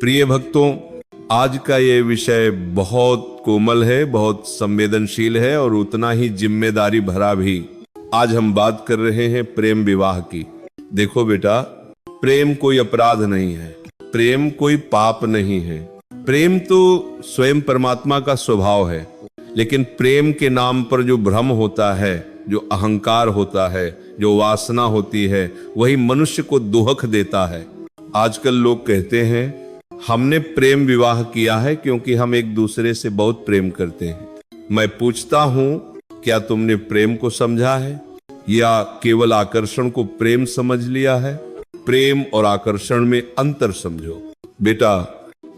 प्रिय भक्तों, आज का ये विषय बहुत कोमल है, बहुत संवेदनशील है और उतना ही जिम्मेदारी भरा भी। आज हम बात कर रहे हैं प्रेम विवाह की। देखो बेटा, प्रेम कोई अपराध नहीं है, प्रेम कोई पाप नहीं है। प्रेम तो स्वयं परमात्मा का स्वभाव है, लेकिन प्रेम के नाम पर जो भ्रम होता है, जो अहंकार होता है, जो वासना होती है, वही मनुष्य को दुहक देता है। आजकल लोग कहते हैं हमने प्रेम विवाह किया है क्योंकि हम एक दूसरे से बहुत प्रेम करते हैं। मैं पूछता हूं, क्या तुमने प्रेम को समझा है या केवल आकर्षण को प्रेम समझ लिया है? प्रेम और आकर्षण में अंतर समझो बेटा।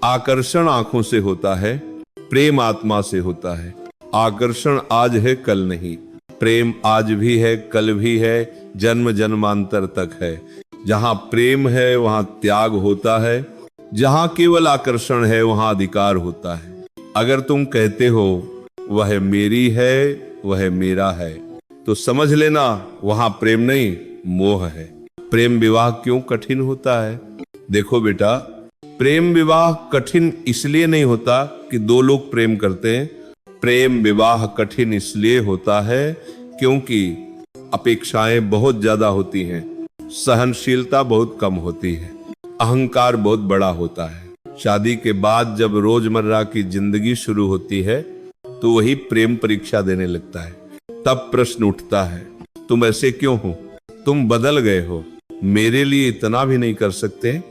आकर्षण आंखों से होता है, प्रेम आत्मा से होता है। आकर्षण आज है कल नहीं, प्रेम आज भी है कल भी है, जन्म जन्मांतर तक है। जहां प्रेम है वहां त्याग होता है, जहां केवल आकर्षण है वहां अधिकार होता है। अगर तुम कहते हो वह मेरी है, वह मेरा है, तो समझ लेना वहां प्रेम नहीं, मोह है। प्रेम विवाह क्यों कठिन होता है? देखो बेटा, प्रेम विवाह कठिन इसलिए नहीं होता कि दो लोग प्रेम करते हैं। प्रेम विवाह कठिन इसलिए होता है क्योंकि अपेक्षाएं बहुत ज्यादा होती हैं, सहनशीलता बहुत कम होती है, अहंकार बहुत बड़ा होता है। शादी के बाद जब रोजमर्रा की जिंदगी शुरू होती है तो वही प्रेम परीक्षा देने लगता है। तब प्रश्न उठता है, तुम ऐसे क्यों हो? तुम बदल गए हो, मेरे लिए इतना भी नहीं कर सकते?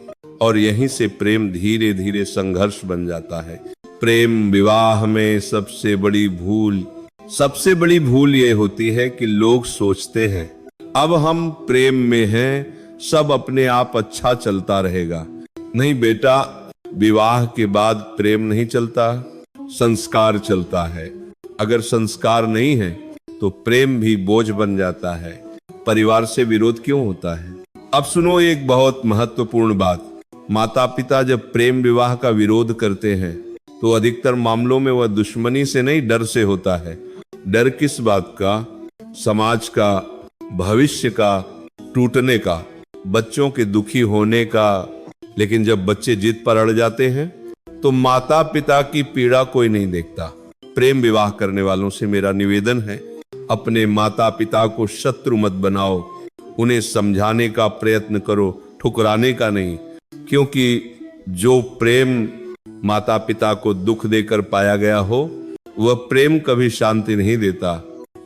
और यहीं से प्रेम धीरे धीरे संघर्ष बन जाता है। प्रेम विवाह में सबसे बड़ी भूल ये होती है कि लोग सोचते हैं अब हम प्रेम में हैं, सब अपने आप अच्छा चलता रहेगा। नहीं बेटा, विवाह के बाद प्रेम नहीं चलता, संस्कार चलता है। अगर संस्कार नहीं है तो प्रेम भी बोझ बन जाता है। परिवार से विरोध क्यों होता है? अब सुनो एक बहुत महत्वपूर्ण बात। माता पिता जब प्रेम विवाह का विरोध करते हैं तो अधिकतर मामलों में वह दुश्मनी से नहीं, डर से होता है। डर किस बात का? समाज का, भविष्य का टूटने का, बच्चों के दुखी होने का। लेकिन जब बच्चे जिद पर अड़ जाते हैं तो माता पिता की पीड़ा कोई नहीं देखता। प्रेम विवाह करने वालों से मेरा निवेदन है, अपने माता पिता को शत्रु मत बनाओ, उन्हें समझाने का प्रयत्न करो, ठुकराने का नहीं। क्योंकि जो प्रेम माता पिता को दुख देकर पाया गया हो, वह प्रेम कभी शांति नहीं देता।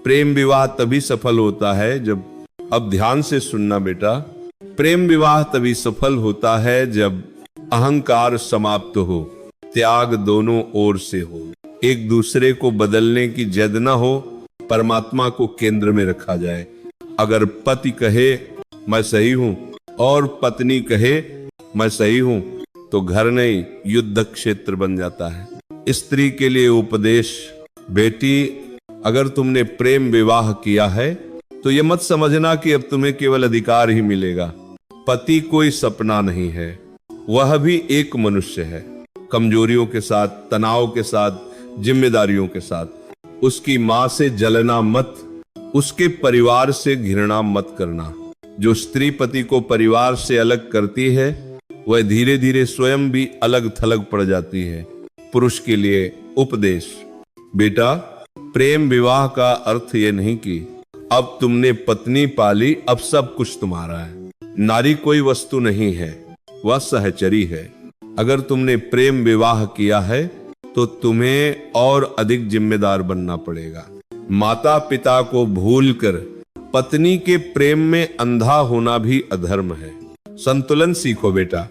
प्रेम विवाह तभी सफल होता है जब, अब ध्यान से सुनना बेटा, प्रेम विवाह तभी सफल होता है जब अहंकार समाप्त हो, त्याग दोनों ओर से हो, एक दूसरे को बदलने की जिद न हो, परमात्मा को केंद्र में रखा जाए। अगर पति कहे मैं सही हूं और पत्नी कहे मैं सही हूं तो घर नहीं, युद्ध क्षेत्र बन जाता है। स्त्री के लिए उपदेश, बेटी अगर तुमने प्रेम विवाह किया है तो यह मत समझना कि अब तुम्हें केवल अधिकार ही मिलेगा। पति कोई सपना नहीं है, वह भी एक मनुष्य है, कमजोरियों के साथ, तनाव के साथ, जिम्मेदारियों के साथ। उसकी मां से जलना मत, उसके परिवार से घृणा मत करना। जो स्त्री पति को परिवार से अलग करती है वह धीरे धीरे स्वयं भी अलग थलग पड़ जाती है। पुरुष के लिए उपदेश, बेटा प्रेम विवाह का अर्थ ये नहीं कि अब तुमने पत्नी पाली, अब सब कुछ तुम्हारा है। नारी कोई वस्तु नहीं है, वह सहचरी है। अगर तुमने प्रेम विवाह किया है तो तुम्हें और अधिक जिम्मेदार बनना पड़ेगा। माता पिता को भूलकर पत्नी के प्रेम में अंधा होना भी अधर्म है। संतुलन सीखो बेटा,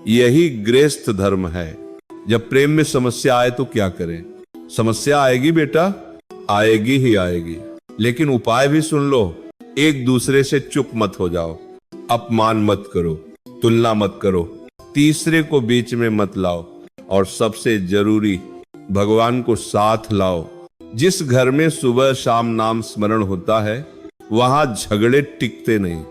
यही गृहस्थ धर्म है। जब प्रेम में समस्या आए तो क्या करें? समस्या आएगी बेटा, आएगी ही आएगी, लेकिन उपाय भी सुन लो। एक दूसरे से चुप मत हो जाओ, अपमान मत करो, तुलना मत करो, तीसरे को बीच में मत लाओ, और सबसे जरूरी भगवान को साथ लाओ। जिस घर में सुबह शाम नाम स्मरण होता है वहां झगड़े टिकते नहीं।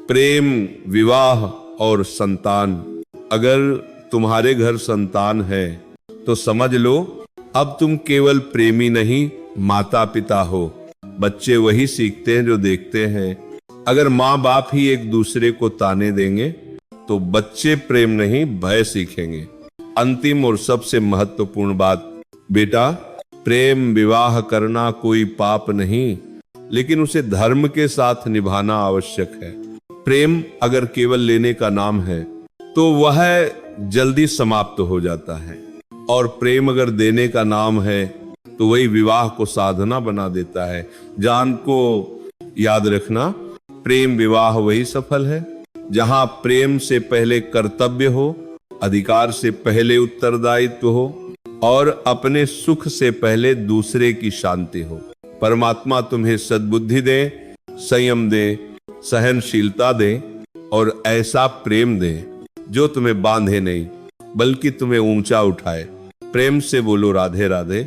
प्रेम विवाह और संतान, अगर तुम्हारे घर संतान है तो समझ लो अब तुम केवल प्रेमी नहीं, माता पिता हो। बच्चे वही सीखते हैं जो देखते हैं। अगर माँ बाप ही एक दूसरे को ताने देंगे तो बच्चे प्रेम नहीं भय सीखेंगे। अंतिम और सबसे महत्वपूर्ण बात, बेटा प्रेम विवाह करना कोई पाप नहीं, लेकिन उसे धर्म के साथ निभाना आवश्यक है। प्रेम अगर केवल लेने का नाम है तो वह जल्दी समाप्त हो जाता है, और प्रेम अगर देने का नाम है तो वही विवाह को साधना बना देता है। जान को याद रखना, प्रेम विवाह वही सफल है जहां प्रेम से पहले कर्तव्य हो, अधिकार से पहले उत्तरदायित्व हो और अपने सुख से पहले दूसरे की शांति हो। परमात्मा तुम्हें सद्बुद्धि दे, संयम दे, सहनशीलता दे और ऐसा प्रेम दे जो तुम्हें बांधे नहीं बल्कि तुम्हें ऊंचा उठाए। प्रेम से बोलो राधे राधे।